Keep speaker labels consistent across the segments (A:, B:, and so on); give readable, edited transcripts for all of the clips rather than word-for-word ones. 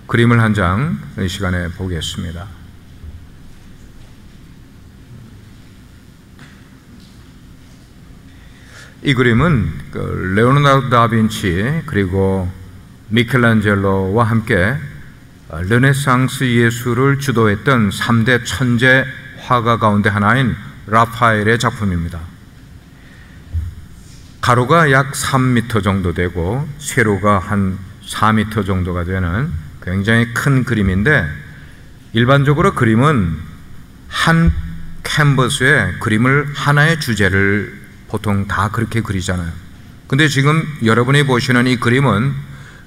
A: 그림을 한 장 이 시간에 보겠습니다. 이 그림은 레오나르도 다빈치 그리고 미켈란젤로와 함께 르네상스 예술을 주도했던 3대 천재 화가 가운데 하나인 라파엘의 작품입니다. 가로가 약 3m 정도 되고 세로가 한 4m 정도가 되는 굉장히 큰 그림인데, 일반적으로 그림은 한 캔버스에 그림을 하나의 주제를 보통 다 그렇게 그리잖아요. 근데 지금 여러분이 보시는 이 그림은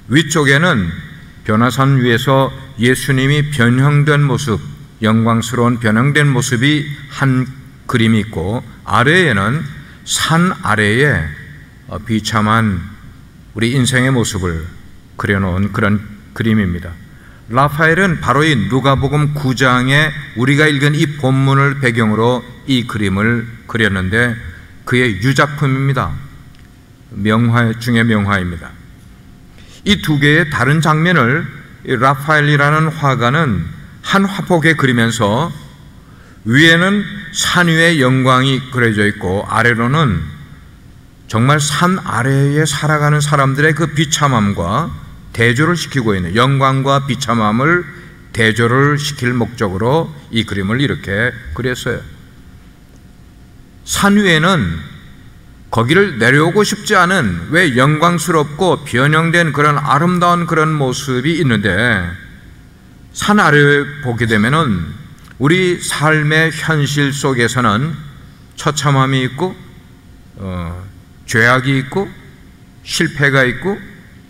A: 위쪽에는 변화산 위에서 예수님이 변형된 모습, 영광스러운 변형된 모습이 한 그림이 있고, 아래에는 산 아래에 비참한 우리 인생의 모습을 그려놓은 그런 그림입니다. 라파엘은 바로 이 누가복음 9장에 우리가 읽은 이 본문을 배경으로 이 그림을 그렸는데 그의 유작품입니다. 명화 중의 명화입니다. 이 두 개의 다른 장면을 라파엘이라는 화가는 한 화폭에 그리면서 위에는 산 위의 영광이 그려져 있고 아래로는 정말 산 아래에 살아가는 사람들의 그 비참함과 대조를 시키고 있는, 영광과 비참함을 대조를 시킬 목적으로 이 그림을 이렇게 그렸어요. 산 위에는 거기를 내려오고 싶지 않은, 왜 영광스럽고 변형된 그런 아름다운 그런 모습이 있는데, 산 아래에 보게 되면은 우리 삶의 현실 속에서는 처참함이 있고 죄악이 있고 실패가 있고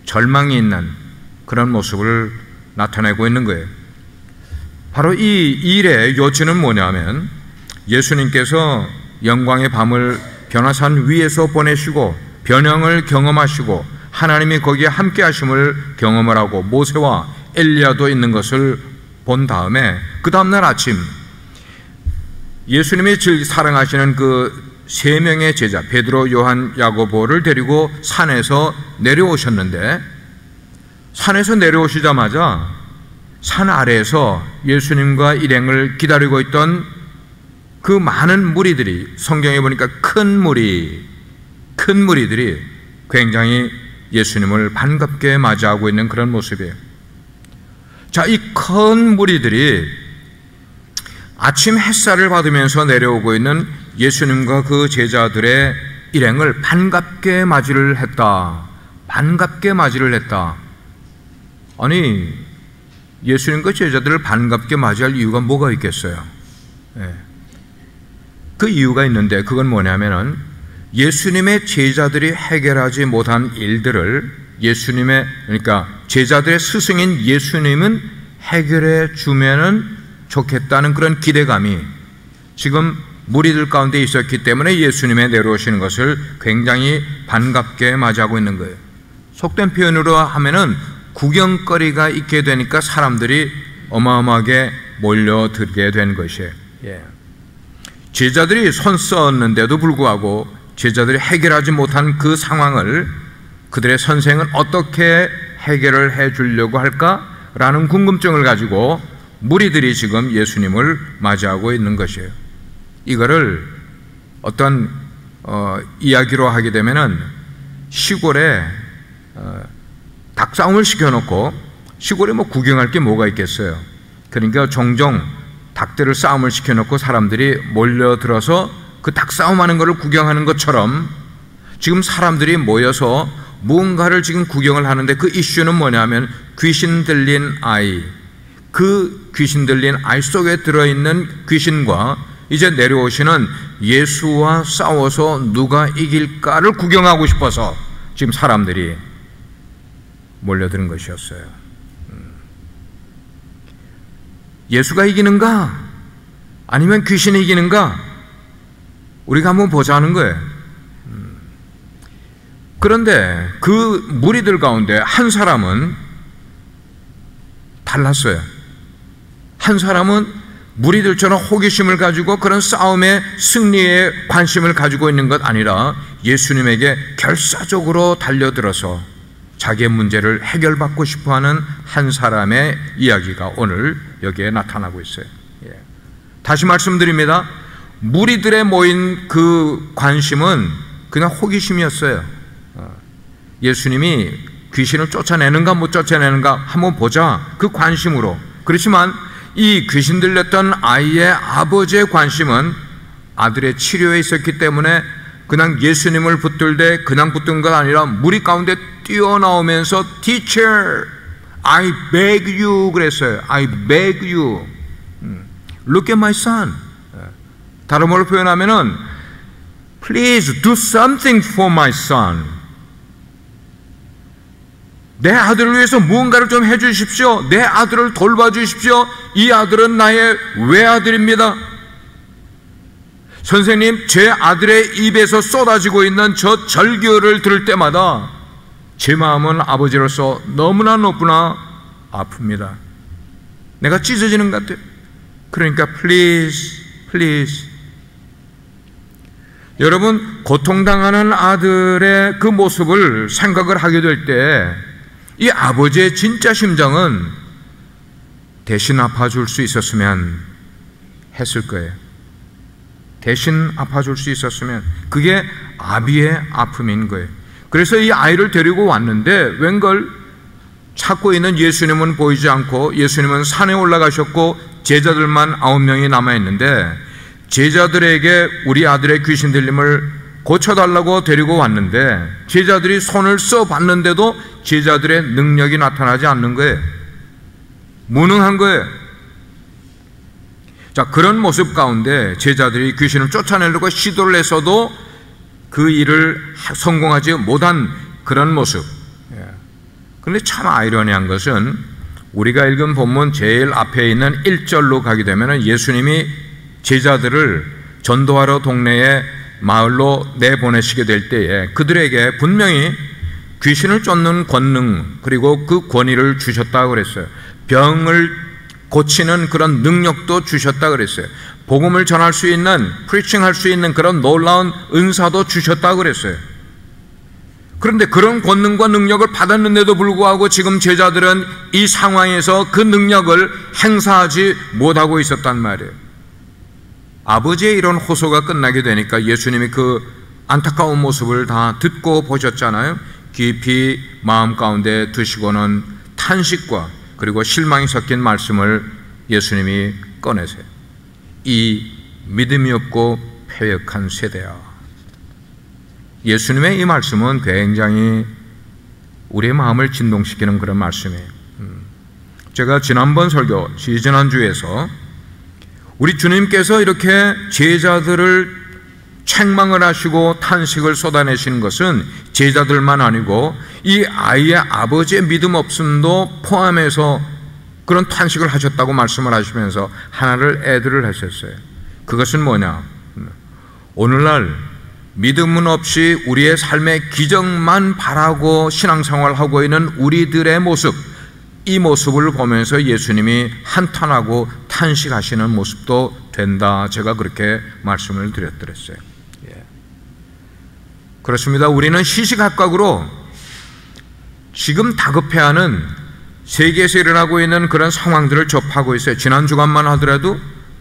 A: 절망이 있는 그런 모습을 나타내고 있는 거예요. 바로 이 일의 요지는 뭐냐면, 예수님께서 영광의 밤을 변화산 위에서 보내시고 변형을 경험하시고 하나님이 거기에 함께 하심을 경험을 하고 모세와 엘리야도 있는 것을 본 다음에 그 다음날 아침 예수님이 제일 사랑하시는 그 세 명의 제자 베드로, 요한, 야고보를 데리고 산에서 내려오셨는데, 산에서 내려오시자마자 산 아래에서 예수님과 일행을 기다리고 있던 그 많은 무리들이, 성경에 보니까 큰 무리들이 굉장히 예수님을 반갑게 맞이하고 있는 그런 모습이에요. 자, 이 큰 무리들이 아침 햇살을 받으면서 내려오고 있는 예수님과 그 제자들의 일행을 반갑게 맞이를 했다. 반갑게 맞이를 했다. 아니, 예수님과 제자들을 반갑게 맞이할 이유가 뭐가 있겠어요? 그 이유가 있는데, 그건 뭐냐면은 예수님의 제자들이 해결하지 못한 일들을 예수님의, 그러니까 제자들의 스승인 예수님은 해결해 주면은 좋겠다는 그런 기대감이 지금 무리들 가운데 있었기 때문에 예수님의 내려오시는 것을 굉장히 반갑게 맞이하고 있는 거예요. 속된 표현으로 하면은 구경거리가 있게 되니까 사람들이 어마어마하게 몰려들게 된 것이에요. 제자들이 손 썼는데도 불구하고 제자들이 해결하지 못한 그 상황을 그들의 선생은 어떻게 해결을 해 주려고 할까라는 궁금증을 가지고 무리들이 지금 예수님을 맞이하고 있는 것이에요. 이거를 어떤 이야기로 하게 되면은 시골에 닭싸움을 시켜놓고, 시골에 뭐 구경할 게 뭐가 있겠어요. 그러니까 종종 닭들을 싸움을 시켜놓고 사람들이 몰려들어서 그 닭싸움하는 것을 구경하는 것처럼 지금 사람들이 모여서 무언가를 지금 구경을 하는데, 그 이슈는 뭐냐면 귀신 들린 아이, 그 귀신 들린 아이 속에 들어있는 귀신과 이제 내려오시는 예수와 싸워서 누가 이길까를 구경하고 싶어서 지금 사람들이 몰려드는 것이었어요. 예수가 이기는가? 아니면 귀신이 이기는가? 우리가 한번 보자는 거예요. 그런데 그 무리들 가운데 한 사람은 달랐어요. 한 사람은 무리들처럼 호기심을 가지고 그런 싸움의 승리에 관심을 가지고 있는 것 아니라 예수님에게 결사적으로 달려들어서 자기의 문제를 해결받고 싶어하는 한 사람의 이야기가 오늘 여기에 나타나고 있어요. 다시 말씀드립니다. 무리들의 모인 그 관심은 그냥 호기심이었어요. 예수님이 귀신을 쫓아내는가 못 쫓아내는가 한번 보자, 그 관심으로. 그렇지만 이 귀신 들렸던 아이의 아버지의 관심은 아들의 치료에 있었기 때문에 그냥 예수님을 붙들되 그냥 붙든 것 아니라 무리 가운데 뛰어나오면서 Teacher, I beg you 그랬어요. I beg you. Look at my son. 다른 말로 표현하면은 Please do something for my son. 내 아들을 위해서 무언가를 좀 해주십시오. 내 아들을 돌봐주십시오. 이 아들은 나의 외아들입니다. 선생님, 제 아들의 입에서 쏟아지고 있는 저 절규를 들을 때마다 제 마음은 아버지로서 너무나 아픕니다. 내가 찢어지는 것 같아요. 그러니까 please, please. 여러분, 고통당하는 아들의 그 모습을 생각을 하게 될 때 이 아버지의 진짜 심정은 대신 아파줄 수 있었으면 했을 거예요. 대신 아파줄 수 있었으면. 그게 아비의 아픔인 거예요. 그래서 이 아이를 데리고 왔는데 웬걸 찾고 있는 예수님은 보이지 않고 예수님은 산에 올라가셨고 제자들만 9명이 남아있는데 제자들에게 우리 아들의 귀신 들림을 고쳐달라고 데리고 왔는데 제자들이 손을 써봤는데도 제자들의 능력이 나타나지 않는 거예요. 무능한 거예요. 자, 그런 모습 가운데 제자들이 귀신을 쫓아내려고 시도를 했어도 그 일을 성공하지 못한 그런 모습. 그런데 참 아이러니한 것은 우리가 읽은 본문 제일 앞에 있는 1절로 가게 되면 예수님이 제자들을 전도하러 동네에 마을로 내보내시게 될 때에 그들에게 분명히 귀신을 쫓는 권능 그리고 그 권위를 주셨다고 그랬어요. 병을 고치는 그런 능력도 주셨다고 그랬어요. 복음을 전할 수 있는, 프리칭할 수 있는 그런 놀라운 은사도 주셨다고 그랬어요. 그런데 그런 권능과 능력을 받았는데도 불구하고 지금 제자들은 이 상황에서 그 능력을 행사하지 못하고 있었단 말이에요. 아버지의 이런 호소가 끝나게 되니까 예수님이 그 안타까운 모습을 다 듣고 보셨잖아요. 깊이 마음 가운데 두시고는 탄식과 그리고 실망이 섞인 말씀을 예수님이 꺼내세요. 이 믿음이 없고 패역한 세대야. 예수님의 이 말씀은 굉장히 우리의 마음을 진동시키는 그런 말씀이에요. 제가 지난번 설교, 지난주에서 우리 주님께서 이렇게 제자들을 책망을 하시고 탄식을 쏟아내시는 것은 제자들만 아니고 이 아이의 아버지의 믿음 없음도 포함해서 그런 탄식을 하셨다고 말씀을 하시면서 하나를 애들을 하셨어요. 그것은 뭐냐? 오늘날 믿음은 없이 우리의 삶의 기적만 바라고 신앙생활을 하고 있는 우리들의 모습, 이 모습을 보면서 예수님이 한탄하고 탄식하시는 모습도 된다. 제가 그렇게 말씀을 드렸더랬어요. 그렇습니다. 우리는 시시각각으로 지금 다급해하는 세계에서 일어나고 있는 그런 상황들을 접하고 있어요. 지난 주간만 하더라도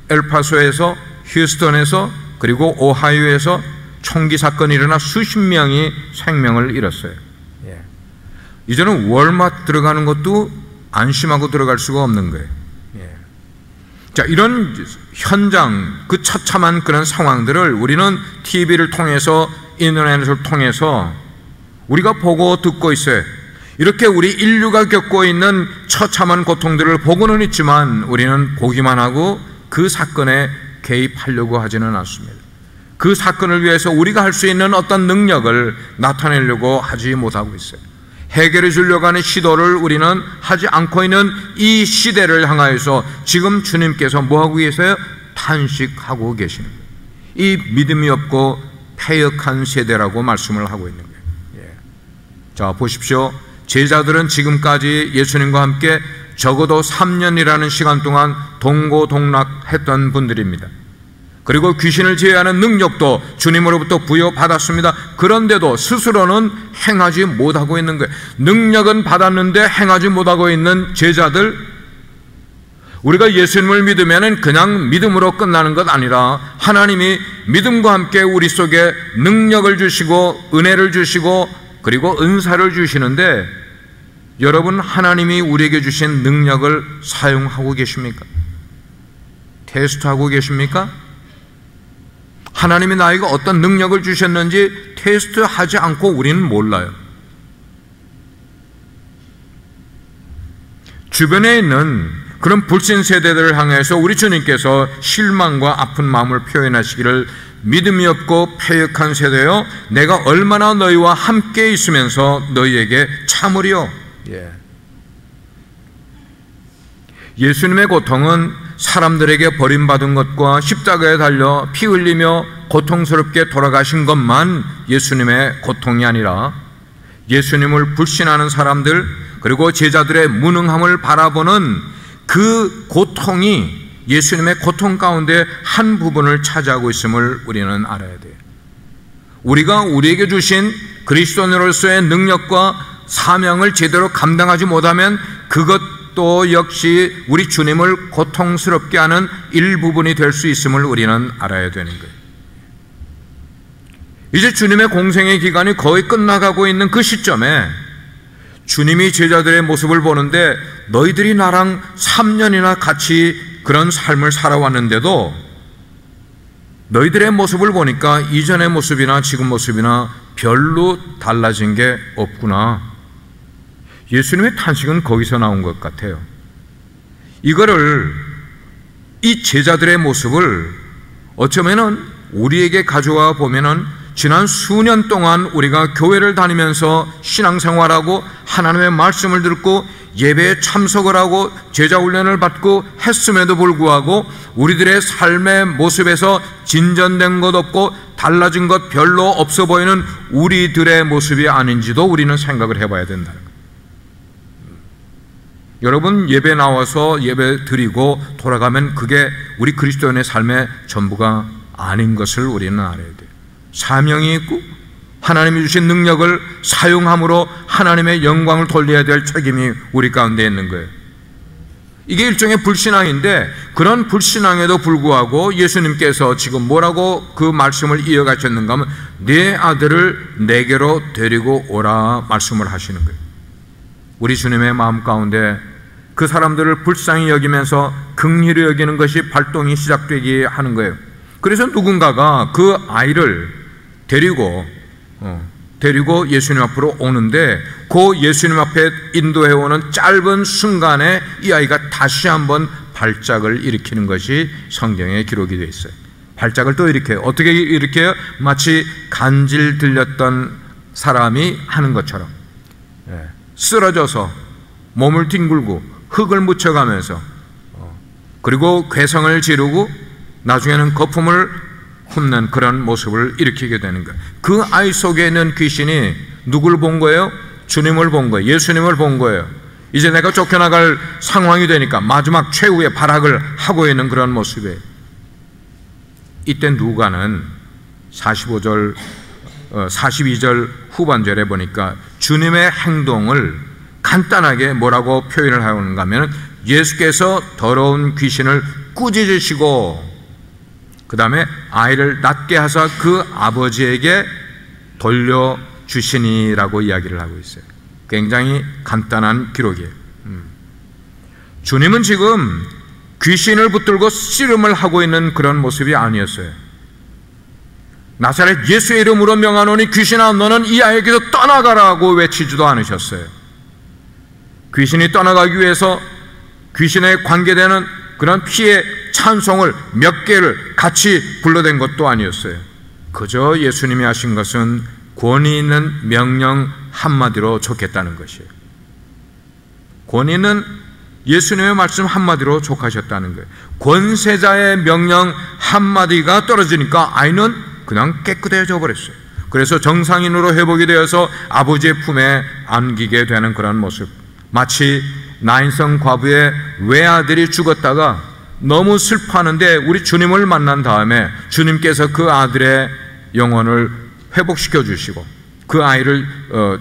A: 엘파소에서, 휴스턴에서, 그리고 오하이오에서 총기 사건이 일어나 수십 명이 생명을 잃었어요. 이제는 월마트 들어가는 것도 안심하고 들어갈 수가 없는 거예요. 자, 이런 현장, 그 처참한 그런 상황들을 우리는 TV를 통해서, 인터넷을 통해서 우리가 보고 듣고 있어요. 이렇게 우리 인류가 겪고 있는 처참한 고통들을 보고는 있지만 우리는 보기만 하고 그 사건에 개입하려고 하지는 않습니다. 그 사건을 위해서 우리가 할 수 있는 어떤 능력을 나타내려고 하지 못하고 있어요. 해결해 주려고 하는 시도를 우리는 하지 않고 있는 이 시대를 향하여서 지금 주님께서 뭐하고 계세요? 탄식하고 계시는 거예요. 이 믿음이 없고 패역한 세대라고 말씀을 하고 있는 거예요. 자, 보십시오. 제자들은 지금까지 예수님과 함께 적어도 3년이라는 시간 동안 동고동락했던 분들입니다. 그리고 귀신을 제어하는 능력도 주님으로부터 부여받았습니다. 그런데도 스스로는 행하지 못하고 있는 거예요. 능력은 받았는데 행하지 못하고 있는 제자들, 우리가 예수님을 믿으면 그냥 믿음으로 끝나는 것 아니라 하나님이 믿음과 함께 우리 속에 능력을 주시고 은혜를 주시고 그리고 은사를 주시는데, 여러분 하나님이 우리에게 주신 능력을 사용하고 계십니까? 테스트하고 계십니까? 하나님이 나에게 어떤 능력을 주셨는지 테스트하지 않고 우리는 몰라요. 주변에 있는 그런 불신 세대들을 향해서 우리 주님께서 실망과 아픈 마음을 표현하시기를, 믿음이 없고 패역한 세대여, 내가 얼마나 너희와 함께 있으면서 너희에게 참으리요. 예수님의 고통은 사람들에게 버림받은 것과 십자가에 달려 피 흘리며 고통스럽게 돌아가신 것만 예수님의 고통이 아니라, 예수님을 불신하는 사람들 그리고 제자들의 무능함을 바라보는 그 고통이 예수님의 고통 가운데 한 부분을 차지하고 있음을 우리는 알아야 돼요. 우리가 우리에게 주신 그리스도인으로서의 능력과 사명을 제대로 감당하지 못하면 그것도 역시 우리 주님을 고통스럽게 하는 일부분이 될 수 있음을 우리는 알아야 되는 거예요. 이제 주님의 공생의 기간이 거의 끝나가고 있는 그 시점에 주님이 제자들의 모습을 보는데, 너희들이 나랑 3년이나 같이 그런 삶을 살아왔는데도 너희들의 모습을 보니까 이전의 모습이나 지금 모습이나 별로 달라진 게 없구나. 예수님의 탄식은 거기서 나온 것 같아요. 이 제자들의 모습을 어쩌면은 우리에게 가져와 보면은, 지난 수년 동안 우리가 교회를 다니면서 신앙생활하고 하나님의 말씀을 듣고 예배에 참석을 하고 제자훈련을 받고 했음에도 불구하고 우리들의 삶의 모습에서 진전된 것 없고 달라진 것 별로 없어 보이는 우리들의 모습이 아닌지도 우리는 생각을 해봐야 된다는 거예요. 여러분, 예배 나와서 예배 드리고 돌아가면 그게 우리 그리스도인의 삶의 전부가 아닌 것을 우리는 알아야 돼요. 사명이 있고 하나님이 주신 능력을 사용함으로 하나님의 영광을 돌려야 될 책임이 우리 가운데 있는 거예요. 이게 일종의 불신앙인데, 그런 불신앙에도 불구하고 예수님께서 지금 뭐라고 그 말씀을 이어가셨는가 하면, 내 아들을 내게로 데리고 오라 말씀을 하시는 거예요. 우리 주님의 마음 가운데 그 사람들을 불쌍히 여기면서 긍휼히 여기는 것이 발동이 시작되게 하는 거예요. 그래서 누군가가 그 아이를 데리고 예수님 앞으로 오는데, 그 예수님 앞에 인도해오는 짧은 순간에 이 아이가 다시 한번 발작을 일으키는 것이 성경에 기록이 되어 있어요. 발작을 또 일으켜요. 어떻게 일으켜요? 마치 간질 들렸던 사람이 하는 것처럼 쓰러져서 몸을 뒹굴고 흙을 묻혀가면서, 그리고 괴성을 지르고 나중에는 거품을 뿜는 그런 모습을 일으키게 되는 거예요. 그 아이 속에 있는 귀신이 누굴 본 거예요? 주님을 본 거예요. 예수님을 본 거예요. 이제 내가 쫓겨나갈 상황이 되니까 마지막 최후의 발악을 하고 있는 그런 모습이에요. 이때 누가는 42절 후반절에 보니까 주님의 행동을 간단하게 뭐라고 표현을 하는가 하면, 예수께서 더러운 귀신을 꾸짖으시고 그 다음에 아이를 낫게 하사 그 아버지에게 돌려주시니라고 이야기를 하고 있어요. 굉장히 간단한 기록이에요. 주님은 지금 귀신을 붙들고 씨름을 하고 있는 그런 모습이 아니었어요. 나사렛 예수의 이름으로 명하노니 귀신아 너는 이 아이에게서 떠나가라고 외치지도 않으셨어요. 귀신이 떠나가기 위해서 귀신에 관계되는 그런 피의 찬송을 몇 개를 같이 불러댄 것도 아니었어요. 그저 예수님이 하신 것은 권위 있는 명령 한마디로 족했다는 것이에요. 권위 있는 예수님의 말씀 한마디로 족하셨다는 거예요. 권세자의 명령 한마디가 떨어지니까 아이는 그냥 깨끗해져 버렸어요. 그래서 정상인으로 회복이 되어서 아버지의 품에 안기게 되는 그런 모습, 마치 나인성 과부의 외아들이 죽었다가 너무 슬퍼하는데 우리 주님을 만난 다음에 주님께서 그 아들의 영혼을 회복시켜 주시고 그 아이를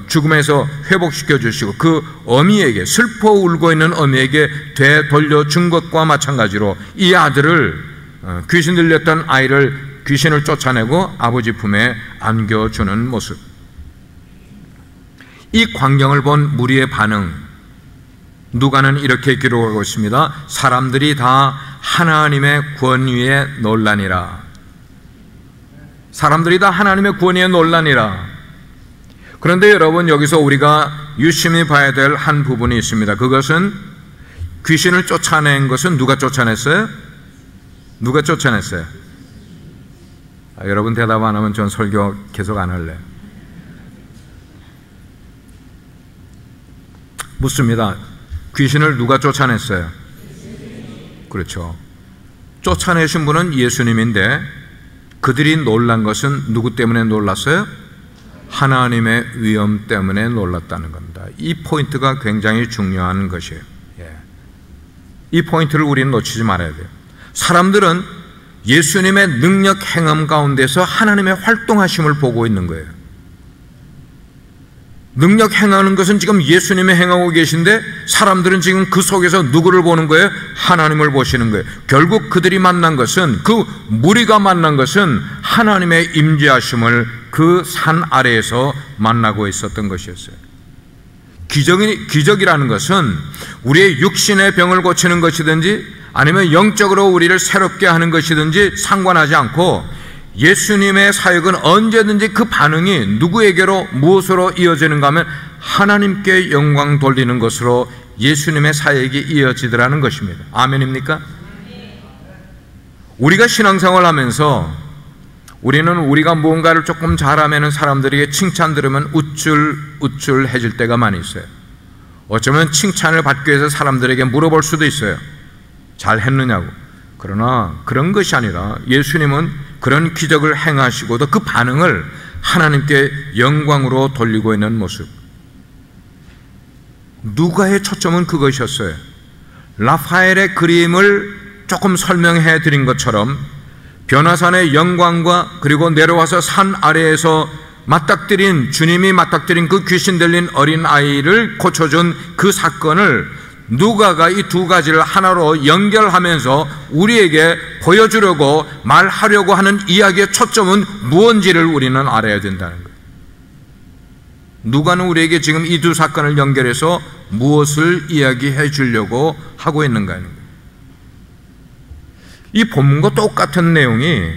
A: 죽음에서 회복시켜 주시고 그 어미에게, 슬퍼 울고 있는 어미에게 되돌려준 것과 마찬가지로 이 아들을, 귀신 들렸던 아이를 귀신을 쫓아내고 아버지 품에 안겨주는 모습. 이 광경을 본 무리의 반응, 누가는 이렇게 기록하고 있습니다. 사람들이 다 하나님의 권위에 놀라니라. 사람들이 다 하나님의 권위에 놀라니라. 그런데 여러분, 여기서 우리가 유심히 봐야 될 한 부분이 있습니다. 그것은 귀신을 쫓아낸 것은 누가 쫓아냈어요? 누가 쫓아냈어요? 여러분 대답 안 하면 전 설교 계속 안 할래요. 묻습니다. 귀신을 누가 쫓아냈어요? 그렇죠. 쫓아내신 분은 예수님인데 그들이 놀란 것은 누구 때문에 놀랐어요? 하나님의 위엄 때문에 놀랐다는 겁니다. 이 포인트가 굉장히 중요한 것이에요. 이 포인트를 우리는 놓치지 말아야 돼요. 사람들은 예수님의 능력 행함 가운데서 하나님의 활동하심을 보고 있는 거예요. 능력 행하는 것은 지금 예수님이 행하고 계신데 사람들은 지금 그 속에서 누구를 보는 거예요? 하나님을 보시는 거예요. 결국 그들이 만난 것은, 그 무리가 만난 것은 하나님의 임재하심을 그 산 아래에서 만나고 있었던 것이었어요. 기적이라는 것은 우리의 육신의 병을 고치는 것이든지 아니면 영적으로 우리를 새롭게 하는 것이든지 상관하지 않고 예수님의 사역은 언제든지 그 반응이 누구에게로 무엇으로 이어지는가 하면 하나님께 영광 돌리는 것으로 예수님의 사역이 이어지더라는 것입니다. 아멘입니까? 우리가 신앙생활 하면서 우리가 무언가를 조금 잘하면 사람들에게 칭찬 들으면 우쭐해질 때가 많이 있어요. 어쩌면 칭찬을 받기 위해서 사람들에게 물어볼 수도 있어요. 잘했느냐고. 그러나 그런 것이 아니라 예수님은 그런 기적을 행하시고도 그 반응을 하나님께 영광으로 돌리고 있는 모습. 누가의 초점은 그것이었어요. 라파엘의 그림을 조금 설명해 드린 것처럼 변화산의 영광과 그리고 내려와서 산 아래에서 주님이 맞닥뜨린 그 귀신 들린 어린 아이를 고쳐준 그 사건을 누가가 이 두 가지를 하나로 연결하면서 우리에게 보여주려고 말하려고 하는 이야기의 초점은 무엇인지를 우리는 알아야 된다는 거예요. 누가는 우리에게 지금 이 두 사건을 연결해서 무엇을 이야기해 주려고 하고 있는가 하는 거예요. 이 본문과 똑같은 내용이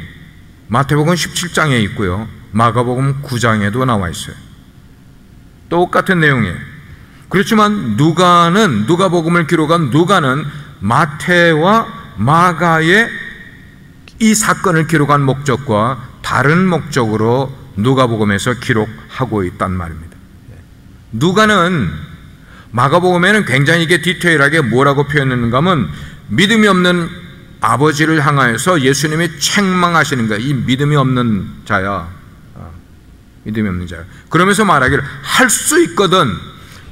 A: 마태복음 17장에 있고요, 마가복음 9장에도 나와 있어요. 똑같은 내용이에요. 그렇지만 누가복음을 기록한 누가는 마태와 마가의 이 사건을 기록한 목적과 다른 목적으로 누가복음에서 기록하고 있단 말입니다. 누가는 마가복음에는 굉장히 이게 디테일하게 뭐라고 표현했는가 하면 믿음이 없는 아버지를 향하여서 예수님이 책망하시는 거예요. 이 믿음이 없는 자야. 믿음이 없는 자야. 그러면서 말하기를 할 수 있거든.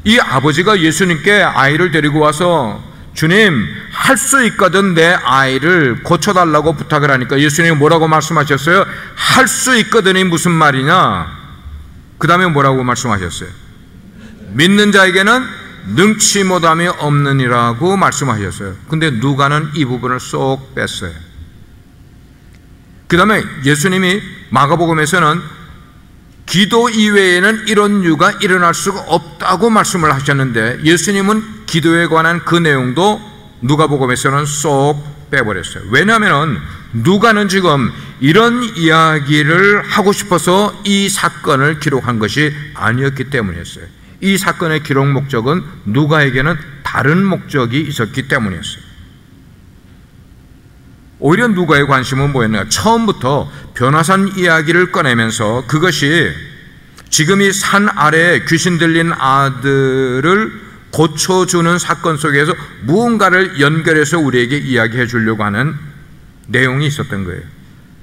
A: 이 아버지가 예수님께 아이를 데리고 와서 주님, 할 수 있거든 내 아이를 고쳐달라고 부탁을 하니까 예수님이 뭐라고 말씀하셨어요? 할 수 있거든이 무슨 말이냐? 그 다음에 뭐라고 말씀하셨어요? 믿는 자에게는 능치 못함이 없느니라고 말씀하셨어요. 근데 누가는 이 부분을 쏙 뺐어요. 그 다음에 예수님이 마가복음에서는 기도 이외에는 이런 이유가 일어날 수가 없다고 말씀을 하셨는데 예수님은 기도에 관한 그 내용도 누가복음에서는 쏙 빼버렸어요. 왜냐하면 누가는 지금 이런 이야기를 하고 싶어서 이 사건을 기록한 것이 아니었기 때문이었어요. 이 사건의 기록 목적은 누가에게는 다른 목적이 있었기 때문이었어요. 오히려 누가의 관심은 뭐였냐? 처음부터 변화산 이야기를 꺼내면서 그것이 지금 이 산 아래에 귀신 들린 아들을 고쳐주는 사건 속에서 무언가를 연결해서 우리에게 이야기해 주려고 하는 내용이 있었던 거예요.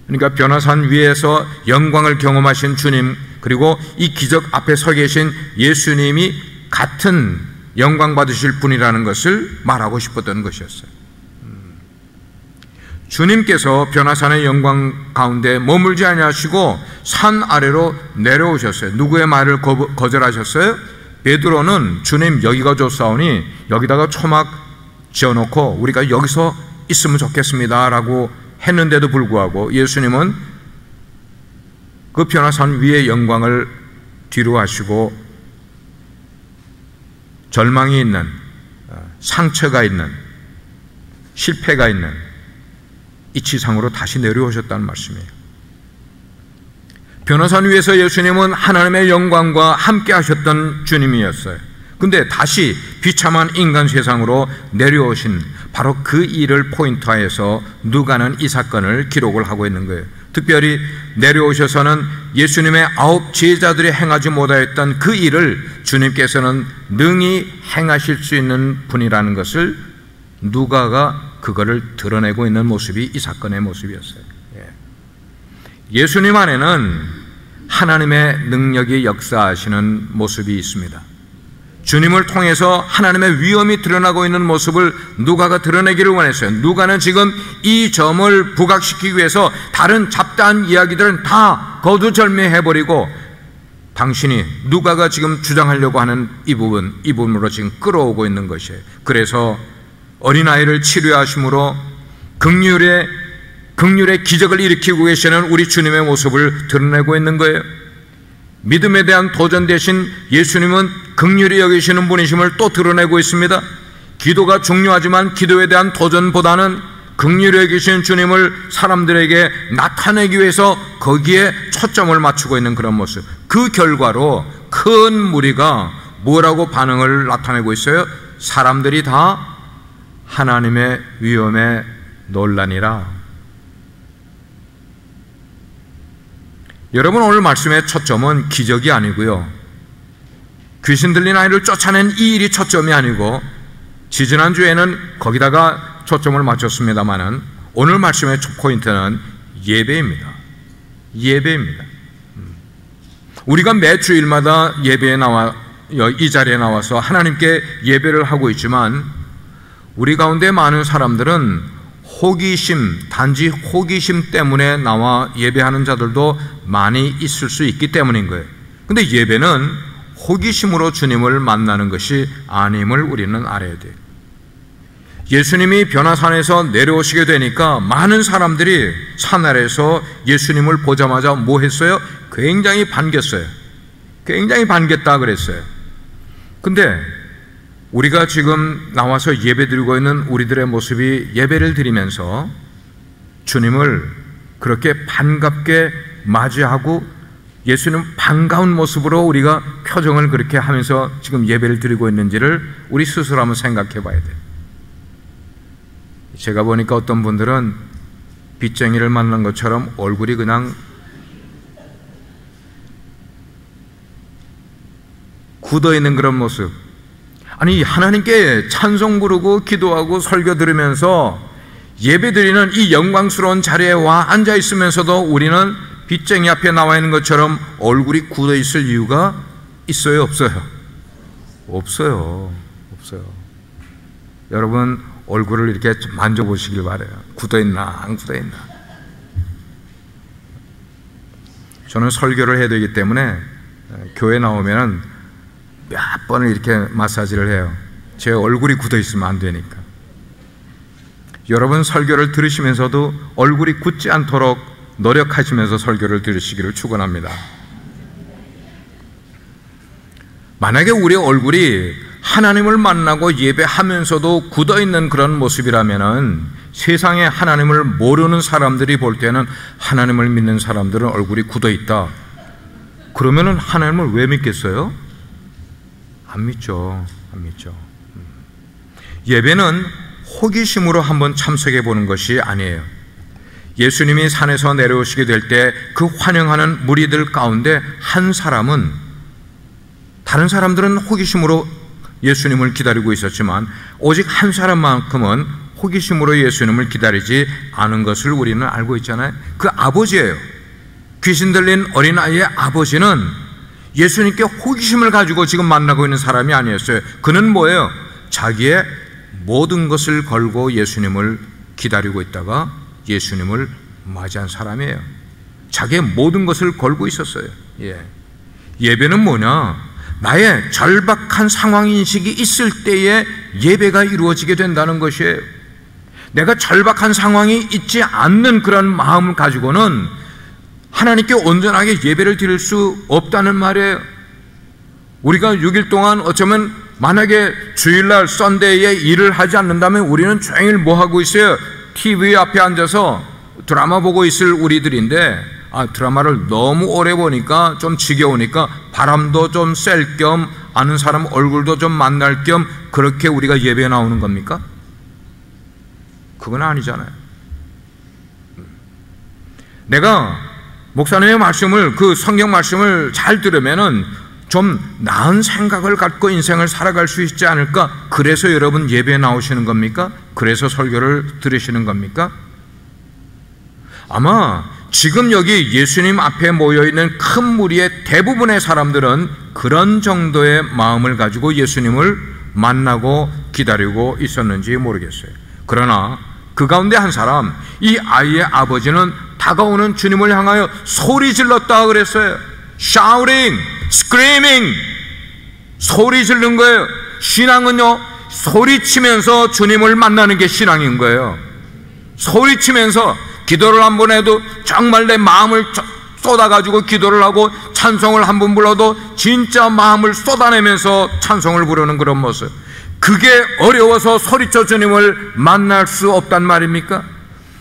A: 그러니까 변화산 위에서 영광을 경험하신 주님, 그리고 이 기적 앞에 서 계신 예수님이 같은 영광 받으실 분이라는 것을 말하고 싶었던 것이었어요. 주님께서 변화산의 영광 가운데 머물지 아니하시고 산 아래로 내려오셨어요. 누구의 말을 거절하셨어요? 베드로는 주님 여기가 좋사오니 여기다가 초막 지어놓고 우리가 여기서 있으면 좋겠습니다 라고 했는데도 불구하고 예수님은 그 변화산 위의 영광을 뒤로 하시고 절망이 있는, 상처가 있는, 실패가 있는 이 지상으로 다시 내려오셨다는 말씀이에요. 변화산 위에서 예수님은 하나님의 영광과 함께 하셨던 주님이었어요. 근데 다시 비참한 인간 세상으로 내려오신 바로 그 일을 포인트화해서 누가는 이 사건을 기록을 하고 있는 거예요. 특별히 내려오셔서는 예수님의 9 제자들이 행하지 못하였던 그 일을 주님께서는 능히 행하실 수 있는 분이라는 것을 누가가 그거를 드러내고 있는 모습이 이 사건의 모습이었어요. 예수님 안에는 하나님의 능력이 역사하시는 모습이 있습니다. 주님을 통해서 하나님의 위엄이 드러나고 있는 모습을 누가가 드러내기를 원했어요. 누가는 지금 이 점을 부각시키기 위해서 다른 잡다한 이야기들은 다 거두절미해버리고 당신이 누가가 지금 주장하려고 하는 이 부분으로 지금 끌어오고 있는 것이에요. 그래서 어린아이를 치료하심으로 긍휼의 기적을 일으키고 계시는 우리 주님의 모습을 드러내고 있는 거예요. 믿음에 대한 도전 대신 예수님은 긍휼히 여기시는 분이심을 또 드러내고 있습니다. 기도가 중요하지만 기도에 대한 도전보다는 긍휼히 여기시는 주님을 사람들에게 나타내기 위해서 거기에 초점을 맞추고 있는 그런 모습. 그 결과로 큰 무리가 뭐라고 반응을 나타내고 있어요? 사람들이 다 하나님의 위엄에 놀라니라. 여러분, 오늘 말씀의 초점은 기적이 아니고요, 귀신 들린 아이를 쫓아낸 이 일이 초점이 아니고, 지지난주에는 거기다가 초점을 맞췄습니다마는 오늘 말씀의 포인트는 예배입니다. 예배입니다. 우리가 매 주일마다 예배에 이 자리에 나와서 하나님께 예배를 하고 있지만 우리 가운데 많은 사람들은 단지 호기심 때문에 나와 예배하는 자들도 많이 있을 수 있기 때문인 거예요. 근데 예배는 호기심으로 주님을 만나는 것이 아님을 우리는 알아야 돼요. 예수님이 변화산에서 내려오시게 되니까 많은 사람들이 산 아래에서 예수님을 보자마자 뭐 했어요? 굉장히 반겼어요. 굉장히 반겼다 그랬어요. 근데 우리가 지금 나와서 예배 드리고 있는 우리들의 모습이 예배를 드리면서 주님을 그렇게 반갑게 맞이하고 예수님 반가운 모습으로 우리가 표정을 그렇게 하면서 지금 예배를 드리고 있는지를 우리 스스로 한번 생각해 봐야 돼요. 제가 보니까 어떤 분들은 빚쟁이를 만난 것처럼 얼굴이 그냥 굳어있는 그런 모습. 아니, 하나님께 찬송 부르고 기도하고 설교 들으면서 예배 드리는 이 영광스러운 자리에 와 앉아 있으면서도 우리는 빚쟁이 앞에 나와 있는 것처럼 얼굴이 굳어 있을 이유가 있어요, 없어요? 없어요. 여러분, 얼굴을 이렇게 만져보시길 바라요. 굳어 있나 안 굳어 있나. 저는 설교를 해야 되기 때문에 교회 나오면 몇 번을 이렇게 마사지를 해요. 제 얼굴이 굳어 있으면 안 되니까. 여러분, 설교를 들으시면서도 얼굴이 굳지 않도록 노력하시면서 설교를 들으시기를 축원합니다. 만약에 우리 얼굴이 하나님을 만나고 예배하면서도 굳어있는 그런 모습이라면 세상에 하나님을 모르는 사람들이 볼 때는 하나님을 믿는 사람들은 얼굴이 굳어있다. 그러면은 하나님을 왜 믿겠어요? 안 믿죠. 예배는 호기심으로 한번 참석해 보는 것이 아니에요. 예수님이 산에서 내려오시게 될 때 그 환영하는 무리들 가운데 한 사람은, 다른 사람들은 호기심으로 예수님을 기다리고 있었지만 오직 한 사람만큼은 호기심으로 예수님을 기다리지 않은 것을 우리는 알고 있잖아요. 그 아버지예요. 귀신 들린 어린아이의 아버지는 예수님께 호기심을 가지고 지금 만나고 있는 사람이 아니었어요. 그는 뭐예요? 자기의 모든 것을 걸고 예수님을 기다리고 있다가 예수님을 맞이한 사람이에요. 자기의 모든 것을 걸고 있었어요. 예배는 뭐냐? 나의 절박한 상황인식이 있을 때에 예배가 이루어지게 된다는 것이에요. 내가 절박한 상황이 있지 않는 그런 마음을 가지고는 하나님께 온전하게 예배를 드릴 수 없다는 말이에요. 우리가 6일 동안 어쩌면 만약에 주일날 썬데이에 일을 하지 않는다면 우리는 종일 뭐 하고 있어요? TV 앞에 앉아서 드라마 보고 있을 우리들인데, 드라마를 너무 오래 보니까 좀 지겨우니까 바람도 좀 쐴 겸 아는 사람 얼굴도 좀 만날 겸 그렇게 우리가 예배에 나오는 겁니까? 그건 아니잖아요. 내가 목사님의 말씀을, 그 성경 말씀을 잘 들으면은 좀 나은 생각을 갖고 인생을 살아갈 수 있지 않을까? 그래서 여러분 예배에 나오시는 겁니까? 그래서 설교를 들으시는 겁니까? 아마 지금 여기 예수님 앞에 모여있는 큰 무리의 대부분의 사람들은 그런 정도의 마음을 가지고 예수님을 만나고 기다리고 있었는지 모르겠어요. 그러나 그 가운데 한 사람, 이 아이의 아버지는 다가오는 주님을 향하여 소리 질렀다 그랬어요. shouting, screaming, 소리 지른 거예요. 신앙은요, 소리치면서 주님을 만나는 게 신앙인 거예요. 소리치면서 기도를 한 번 해도 정말 내 마음을 쏟아가지고 기도를 하고 찬송을 한 번 불러도 진짜 마음을 쏟아내면서 찬송을 부르는 그런 모습. 그게 어려워서 소리쳐 주님을 만날 수 없단 말입니까?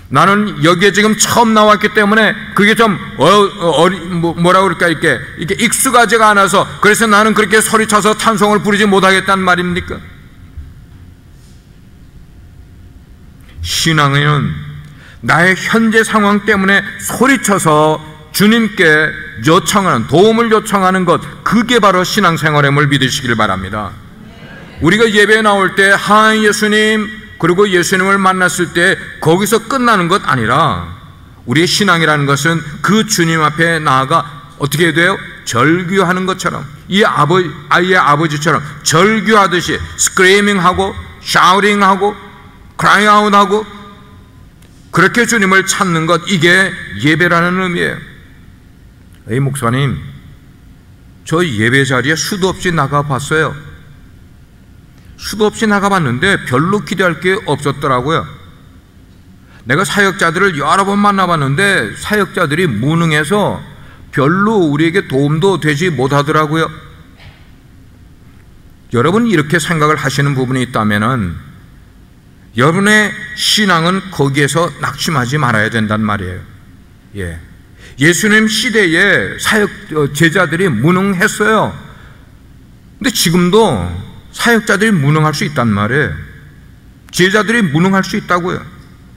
A: 나는 여기에 지금 처음 나왔기 때문에 그게 좀 뭐라고 그럴까, 이렇게 익숙하지가 않아서, 그래서 나는 그렇게 소리쳐서 찬송을 부르지 못하겠단 말입니까? 신앙은 나의 현재 상황 때문에 소리쳐서 주님께 요청하는, 도움을 요청하는 것, 그게 바로 신앙생활임을 믿으시길 바랍니다. 우리가 예배에 나올 때 하나님 예수님, 그리고 예수님을 만났을 때 거기서 끝나는 것 아니라 우리의 신앙이라는 것은 그 주님 앞에 나아가 어떻게 돼요? 절규하는 것처럼, 이 아이의 아버지처럼 절규하듯이 스크리밍하고 샤우팅하고 크라잉 아웃하고 그렇게 주님을 찾는 것, 이게 예배라는 의미예요. 이 목사님, 저 예배 자리에 수도 없이 나가봤어요. 수도 없이 나가봤는데 별로 기대할 게 없었더라고요. 내가 사역자들을 여러 번 만나봤는데 사역자들이 무능해서 별로 우리에게 도움도 되지 못하더라고요. 여러분 이렇게 생각을 하시는 부분이 있다면은 여러분의 신앙은 거기에서 낙심하지 말아야 된단 말이에요. 예수님 시대에 제자들이 무능했어요. 근데 지금도 사역자들이 무능할 수 있단 말이에요. 제자들이 무능할 수 있다고요.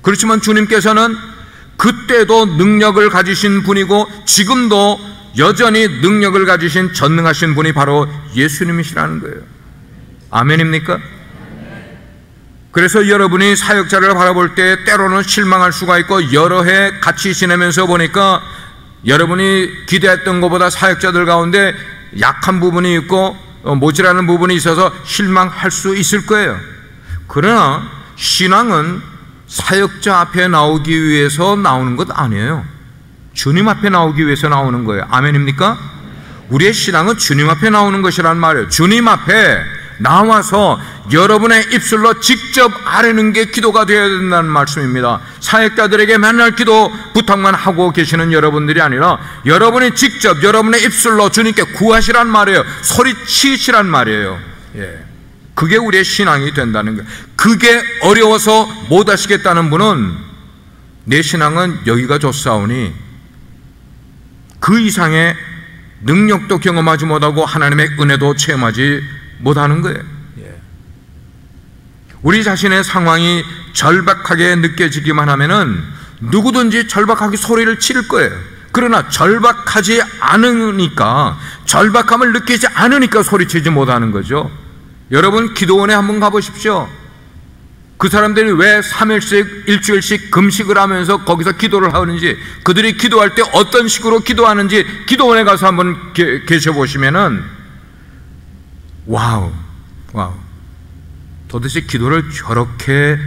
A: 그렇지만 주님께서는 그때도 능력을 가지신 분이고 지금도 여전히 능력을 가지신 전능하신 분이 바로 예수님이시라는 거예요. 아멘입니까? 그래서 여러분이 사역자를 바라볼 때 때로는 실망할 수가 있고, 여러 해 같이 지내면서 보니까 여러분이 기대했던 것보다 사역자들 가운데 약한 부분이 있고 모자라는 부분이 있어서 실망할 수 있을 거예요. 그러나 신앙은 사역자 앞에 나오기 위해서 나오는 것 아니에요. 주님 앞에 나오기 위해서 나오는 거예요. 아멘입니까? 우리의 신앙은 주님 앞에 나오는 것이란 말이에요. 주님 앞에 나와서 여러분의 입술로 직접 아뢰는 게 기도가 되어야 된다는 말씀입니다. 사역자들에게 맨날 기도 부탁만 하고 계시는 여러분들이 아니라 여러분이 직접 여러분의 입술로 주님께 구하시란 말이에요. 소리치시란 말이에요. 그게 우리의 신앙이 된다는 거예요. 그게 어려워서 못 하시겠다는 분은 내 신앙은 여기가 좋사오니 그 이상의 능력도 경험하지 못하고 하나님의 은혜도 체험하지 못하는 거예요. 우리 자신의 상황이 절박하게 느껴지기만 하면은 누구든지 절박하게 소리를 치를 거예요. 그러나 절박하지 않으니까, 절박함을 느끼지 않으니까 소리치지 못하는 거죠. 여러분 기도원에 한번 가보십시오. 그 사람들이 왜 3일씩 일주일씩 금식을 하면서 거기서 기도를 하는지, 그들이 기도할 때 어떤 식으로 기도하는지 기도원에 가서 한번 계셔보시면은 와우, 도대체 기도를 저렇게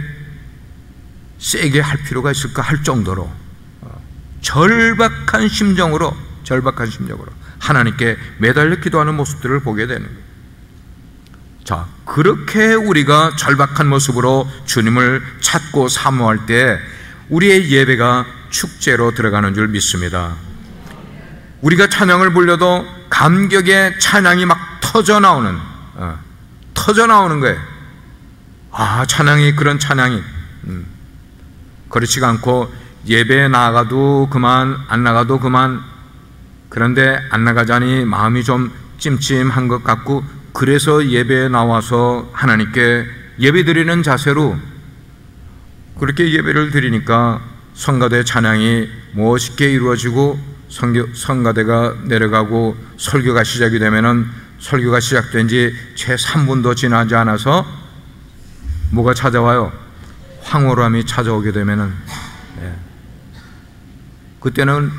A: 세게 할 필요가 있을까 할 정도로 절박한 심정으로 하나님께 매달려 기도하는 모습들을 보게 되는 거예요. 자, 그렇게 우리가 절박한 모습으로 주님을 찾고 사모할 때 우리의 예배가 축제로 들어가는 줄 믿습니다. 우리가 찬양을 불려도 감격의 찬양이 막 터져 나오는 거예요. 찬양이 그런 찬양이 그렇지가 않고 예배에 나가도 그만, 안 나가도 그만. 그런데 안 나가자니 마음이 좀 찜찜한 것 같고, 그래서 예배에 나와서 하나님께 예배드리는 자세로 그렇게 예배를 드리니까 성가대 찬양이 멋있게 이루어지고 성가대가 내려가고 설교가 시작이 되면은 설교가 시작된 지 채 3분도 지나지 않아서 뭐가 찾아와요? 황홀함이 찾아오게 되면은 그때는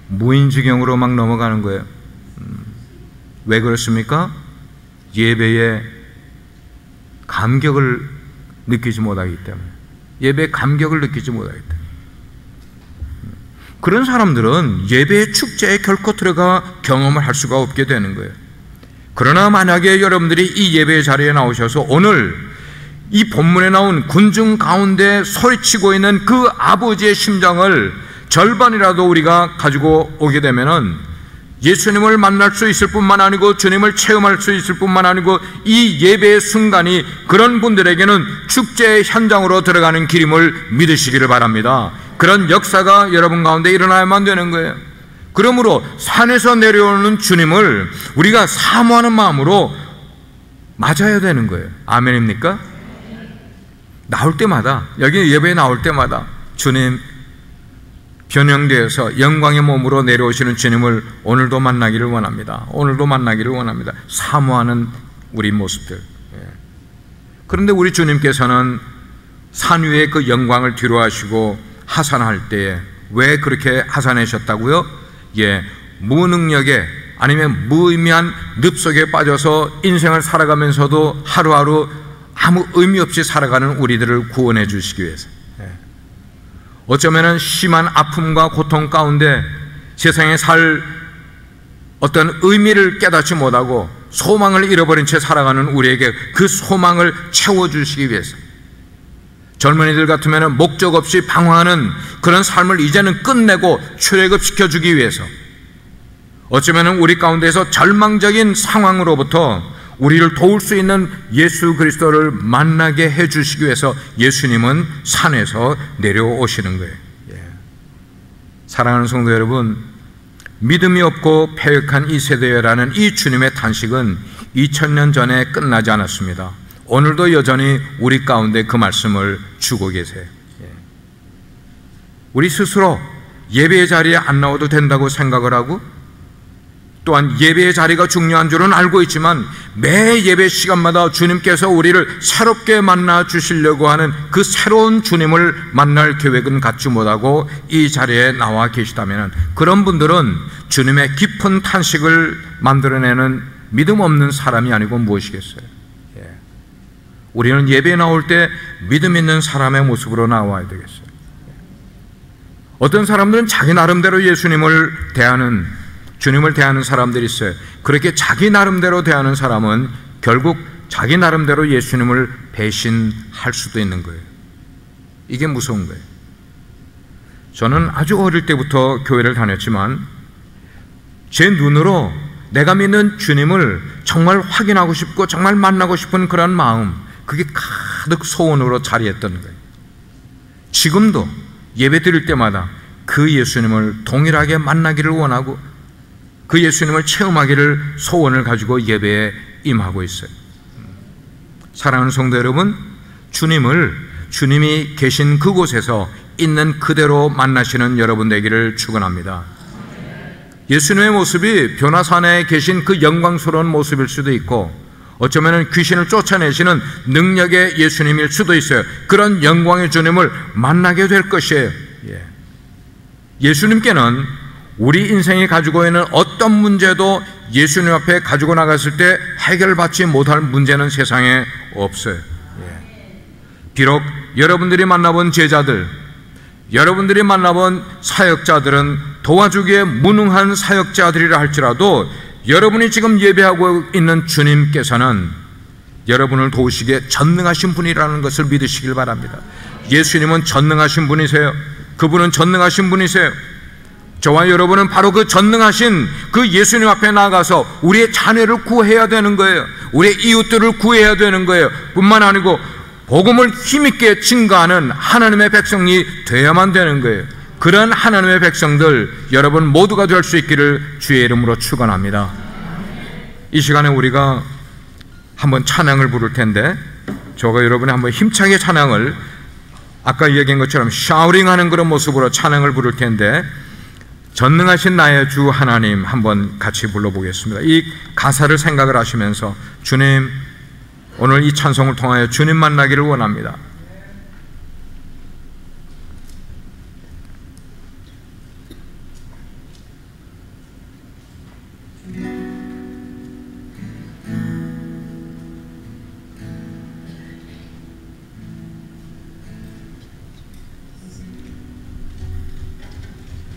A: 무인지경으로 막 넘어가는 거예요. 왜 그렇습니까? 예배의 감격을 느끼지 못하기 때문에, 예배의 감격을 느끼지 못하기 때문에. 그런 사람들은 예배의 축제에 결코 들어가 경험을 할 수가 없게 되는 거예요. 그러나 만약에 여러분들이 이 예배의 자리에 나오셔서 오늘 이 본문에 나온 군중 가운데 소리치고 있는 그 아버지의 심정을 절반이라도 우리가 가지고 오게 되면은 예수님을 만날 수 있을 뿐만 아니고 주님을 체험할 수 있을 뿐만 아니고 이 예배의 순간이 그런 분들에게는 축제의 현장으로 들어가는 길임을 믿으시기를 바랍니다. 그런 역사가 여러분 가운데 일어나야만 되는 거예요. 그러므로 산에서 내려오는 주님을 우리가 사모하는 마음으로 맞아야 되는 거예요. 아멘입니까? 나올 때마다, 여기 예배에 나올 때마다 주님 변형되어서 영광의 몸으로 내려오시는 주님을 오늘도 만나기를 원합니다. 오늘도 만나기를 원합니다. 사모하는 우리 모습들. 그런데 우리 주님께서는 산 위에 그 영광을 뒤로 하시고 하산할 때에 왜 그렇게 하산하셨다고요? 무능력에, 아니면 무의미한 늪속에 빠져서 인생을 살아가면서도 하루하루 아무 의미 없이 살아가는 우리들을 구원해 주시기 위해서, 어쩌면 심한 아픔과 고통 가운데 세상에 살 어떤 의미를 깨닫지 못하고 소망을 잃어버린 채 살아가는 우리에게 그 소망을 채워주시기 위해서, 젊은이들 같으면 목적 없이 방황하는 그런 삶을 이제는 끝내고 출애굽시켜주기 위해서, 어쩌면 우리 가운데서 절망적인 상황으로부터 우리를 도울 수 있는 예수 그리스도를 만나게 해주시기 위해서 예수님은 산에서 내려오시는 거예요. 사랑하는 성도 여러분, 믿음이 없고 패역한 이 세대라는 이 주님의 탄식은 2000년 전에 끝나지 않았습니다. 오늘도 여전히 우리 가운데 그 말씀을 주고 계세요. 우리 스스로 예배의 자리에 안 나와도 된다고 생각을 하고, 또한 예배의 자리가 중요한 줄은 알고 있지만 매 예배 시간마다 주님께서 우리를 새롭게 만나 주시려고 하는 그 새로운 주님을 만날 계획은 갖지 못하고 이 자리에 나와 계시다면, 그런 분들은 주님의 깊은 탄식을 만들어내는 믿음 없는 사람이 아니고 무엇이겠어요? 우리는 예배에 나올 때 믿음 있는 사람의 모습으로 나와야 되겠어요. 어떤 사람들은 자기 나름대로 예수님을 대하는, 주님을 대하는 사람들이 있어요. 그렇게 자기 나름대로 대하는 사람은 결국 자기 나름대로 예수님을 배신할 수도 있는 거예요. 이게 무서운 거예요. 저는 아주 어릴 때부터 교회를 다녔지만 제 눈으로 내가 믿는 주님을 정말 확인하고 싶고 정말 만나고 싶은 그런 마음, 그게 가득 소원으로 자리했던 거예요. 지금도 예배 드릴 때마다 그 예수님을 동일하게 만나기를 원하고 그 예수님을 체험하기를 소원을 가지고 예배에 임하고 있어요. 사랑하는 성도 여러분, 주님이 계신 그곳에서 있는 그대로 만나시는 여러분 되기를 축원합니다. 예수님의 모습이 변화산에 계신 그 영광스러운 모습일 수도 있고, 어쩌면 귀신을 쫓아내시는 능력의 예수님일 수도 있어요. 그런 영광의 주님을 만나게 될 것이에요. 예수님께는 우리 인생이 가지고 있는 어떤 문제도 예수님 앞에 가지고 나갔을 때 해결받지 못할 문제는 세상에 없어요. 비록 여러분들이 만나본 제자들, 여러분들이 만나본 사역자들은 도와주기에 무능한 사역자들이라 할지라도 여러분이 지금 예배하고 있는 주님께서는 여러분을 도우시기에 전능하신 분이라는 것을 믿으시길 바랍니다. 예수님은 전능하신 분이세요. 그분은 전능하신 분이세요. 저와 여러분은 바로 그 전능하신 그 예수님 앞에 나가서 우리의 자녀를 구해야 되는 거예요. 우리의 이웃들을 구해야 되는 거예요. 뿐만 아니고 복음을 힘있게 증거하는 하나님의 백성이 되어야만 되는 거예요. 그런 하나님의 백성들 여러분 모두가 될 수 있기를 주의 이름으로 축원합니다. 이 시간에 우리가 한번 찬양을 부를 텐데, 저가 여러분이 한번 힘차게 찬양을, 아까 얘기한 것처럼 샤우링하는 그런 모습으로 찬양을 부를 텐데, 전능하신 나의 주 하나님 한번 같이 불러보겠습니다. 이 가사를 생각을 하시면서 주님, 오늘 이 찬송을 통하여 주님 만나기를 원합니다.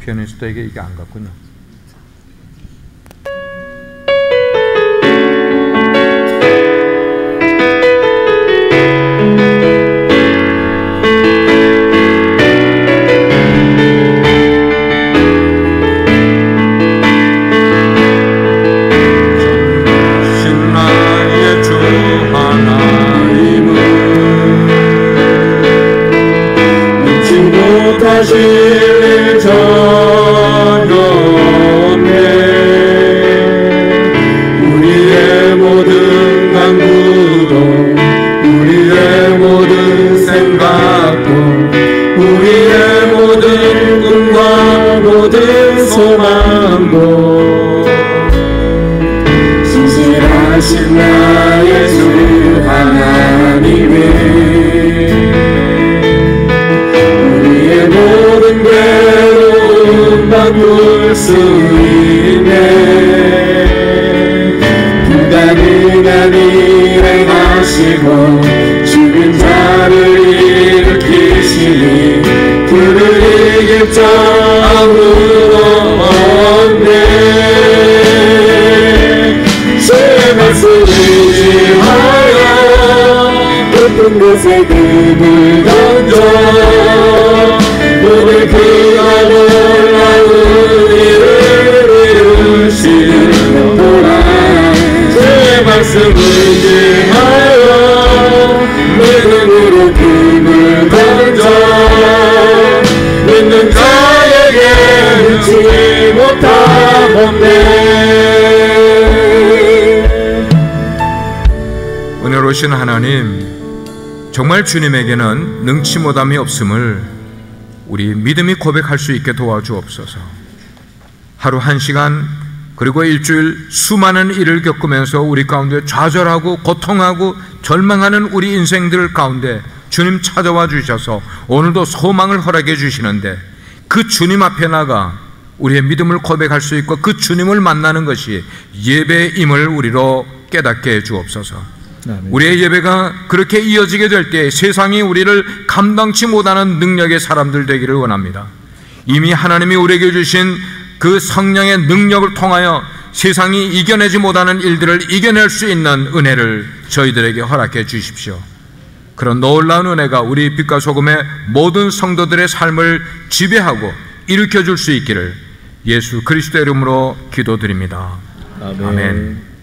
A: 피아니스트에게 이게 안 갔군요.
B: 신실하신 나의 주 하나님은 우리의 모든 괴로움 바꿀 수 있네. 불가능한 일을 하시고 죽은 자를 일으키시니 그를 이길 자 아무도 없네. 주의 말씀을 의지하여 높은 곳에 금을 던져 오늘 그가 놀라운 일을 이루시는 도라. 주의 말씀을 의지하여 믿음으로 금을 던져 믿는 자에게 잊지 못하겠네.
A: 은혜로우신 하나님, 정말 주님에게는 능치 못함이 없음을 우리 믿음이 고백할 수 있게 도와주옵소서. 하루 한 시간 그리고 일주일 수많은 일을 겪으면서 우리 가운데 좌절하고 고통하고 절망하는 우리 인생들 가운데 주님 찾아와 주셔서 오늘도 소망을 허락해 주시는데, 그 주님 앞에 나가 우리의 믿음을 고백할 수 있고 그 주님을 만나는 것이 예배임을 우리로 깨닫게 해 주옵소서. 우리의 예배가 그렇게 이어지게 될 때 세상이 우리를 감당치 못하는 능력의 사람들 되기를 원합니다. 이미 하나님이 우리에게 주신 그 성령의 능력을 통하여 세상이 이겨내지 못하는 일들을 이겨낼 수 있는 은혜를 저희들에게 허락해 주십시오. 그런 놀라운 은혜가 우리 빛과 소금의 모든 성도들의 삶을 지배하고 일으켜 줄 수 있기를 예수 그리스도의 이름으로 기도드립니다. 아멘.